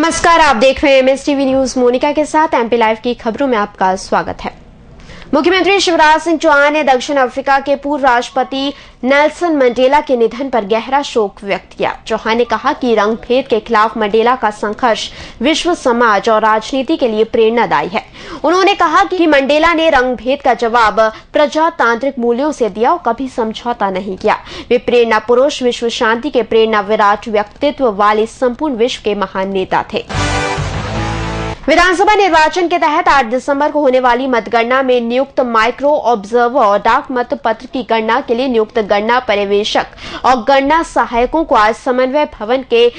नमस्कार, आप देख रहे हैं एमएसटीवी न्यूज। मोनिका के साथ एमपी लाइव की खबरों में आपका स्वागत है। मुख्यमंत्री शिवराज सिंह चौहान ने दक्षिण अफ्रीका के पूर्व राष्ट्रपति नेल्सन मंडेला के निधन पर गहरा शोक व्यक्त किया। चौहान ने कहा कि रंगभेद के खिलाफ मंडेला का संघर्ष विश्व समाज और राजनीति के लिए प्रेरणादायी है। उन्होंने कहा कि मंडेला ने रंगभेद का जवाब प्रजातांत्रिक मूल्यों से दिया और कभी समझौता नहीं किया। वे प्रेरणा पुरुष, विश्व शांति के प्रेरणा विराट व्यक्तित्व वाले संपूर्ण विश्व के महान नेता थे। विधानसभा निर्वाचन के तहत 8 दिसंबर को होने वाली मतगणना में नियुक्त माइक्रो ऑब्जर्वर और डाक मत पत्र की गणना के लिए नियुक्त गणना पर्यवेक्षक और गणना सहायकों को आज समन्वय भवन के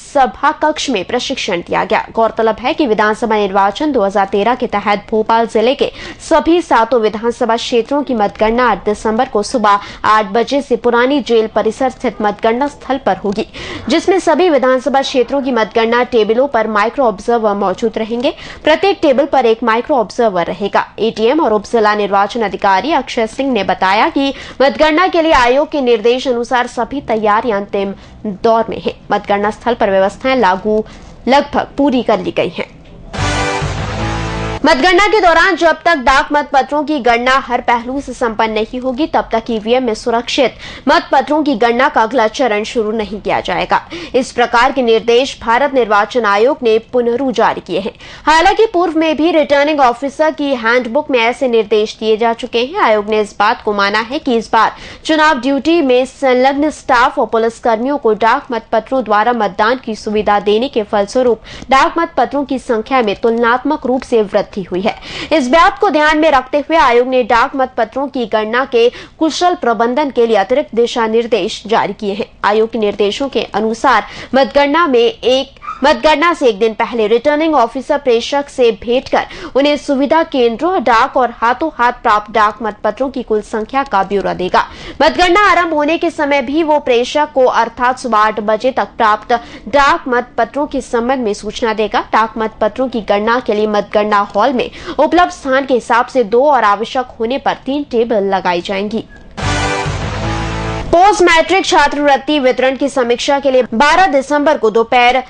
सभा कक्ष में प्रशिक्षण दिया गया। गौरतलब है कि विधानसभा निर्वाचन 2013 के तहत भोपाल जिले के सभी 7 विधानसभा क्षेत्रों की मतगणना 8 दिसंबर को सुबह 8 बजे से पुरानी जेल परिसर स्थित मतगणना स्थल पर होगी, जिसमें सभी विधानसभा क्षेत्रों की मतगणना टेबलों पर माइक्रो ऑब्जर्वर मौजूद रहेंगे। प्रत्येक टेबल पर एक माइक्रो ऑब्जर्वर रहेगा। एटीएम और उप जिला निर्वाचन अधिकारी अक्षय सिंह ने बताया कि मतगणना के लिए आयोग के निर्देश अनुसार सभी तैयारियां अंतिम दौर में है। मतगणना स्थल पर व्यवस्थाएं लगभग पूरी कर ली गई हैं। मतगणना के दौरान जब तक डाक मत पत्रों की गणना हर पहलू से संपन्न नहीं होगी, तब तक ईवीएम में सुरक्षित मत पत्रों की गणना का अगला चरण शुरू नहीं किया जाएगा। इस प्रकार के निर्देश भारत निर्वाचन आयोग ने पुनः जारी किए हैं। हालांकि पूर्व में भी रिटर्निंग ऑफिसर की हैंडबुक में ऐसे निर्देश दिए जा चुके हैं। आयोग ने इस बात को माना है कि इस बार चुनाव ड्यूटी में संलग्न स्टाफ और पुलिस कर्मियों को डाक मत पत्रों द्वारा मतदान की सुविधा देने के फलस्वरूप डाक मत पत्रों की संख्या में तुलनात्मक रूप से वृद्धि हुई है। इस बात को ध्यान में रखते हुए आयोग ने डाक मत पत्रों की गणना के कुशल प्रबंधन के लिए अतिरिक्त दिशा निर्देश जारी किए हैं। आयोग के निर्देशों के अनुसार मतगणना से एक दिन पहले रिटर्निंग ऑफिसर प्रेषक से भेंट कर उन्हें सुविधा केंद्रों, डाक और हाथों हाथ प्राप्त डाक मत पत्रों की कुल संख्या का ब्यौरा देगा। मतगणना आरंभ होने के समय भी वो प्रेषक को अर्थात सुबह 8 बजे तक प्राप्त डाक मत पत्रों के संबंध में सूचना देगा। डाक मत पत्रों की गणना के लिए मतगणना हॉल में उपलब्ध स्थान के हिसाब से 2 और आवश्यक होने पर 3 टेबल लगाई जाएंगी। पोस्ट मैट्रिक छात्रवृत्ति वितरण की समीक्षा के लिए 12 दिसंबर को दोपहर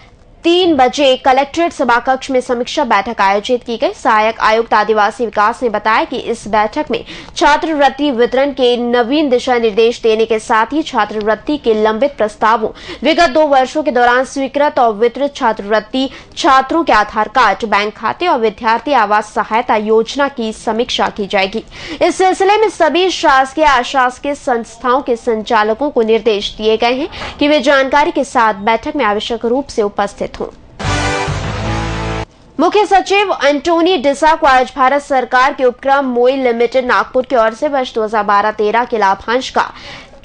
3 बजे कलेक्ट्रेट सभा कक्ष में समीक्षा बैठक आयोजित की गई। सहायक आयुक्त आदिवासी विकास ने बताया कि इस बैठक में छात्रवृत्ति वितरण के नवीन दिशा निर्देश देने के साथ ही छात्रवृत्ति के लंबित प्रस्तावों, विगत 2 वर्षों के दौरान स्वीकृत और वितरित छात्रवृत्ति, छात्रों के आधार कार्ड, बैंक खाते और विद्यार्थी आवास सहायता योजना की समीक्षा की जाएगी। इस सिलसिले में सभी शासकीय अशासकीय संस्थाओं के संचालकों को निर्देश दिए गए हैं कि वे जानकारी के साथ बैठक में आवश्यक रूप से उपस्थित हों। मुख्य सचिव एंटोनी डिसा को आज भारत सरकार के उपक्रम मोई लिमिटेड नागपुर की ओर से वर्ष 2012-13 के लाभांश का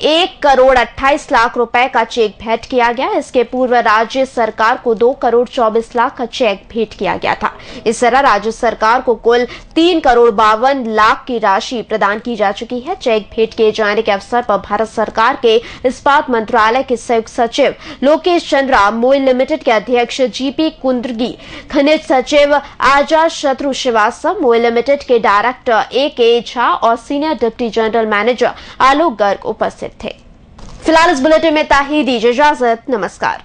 1,28,00,000 रुपए का चेक भेंट किया गया। इसके पूर्व राज्य सरकार को 2,24,00,000 का चेक भेंट किया गया था। इस तरह राज्य सरकार को कुल 3,52,00,000 की राशि प्रदान की जा चुकी है। चेक भेंट किए जाने के अवसर पर भारत सरकार के इस्पात मंत्रालय के संयुक्त सचिव लोकेश चंद्रा, मोई लिमिटेड के अध्यक्ष जीपी कुंद्रगी, खनिज सचिव आजाद शत्रु श्रीवास्तव, मोई लिमिटेड के डायरेक्टर AK झा और सीनियर डिप्टी जनरल मैनेजर आलोक गर्ग उपस्थित थे। फिलहाल इस बुलेटिन में दीजिए इजाजत। नमस्कार।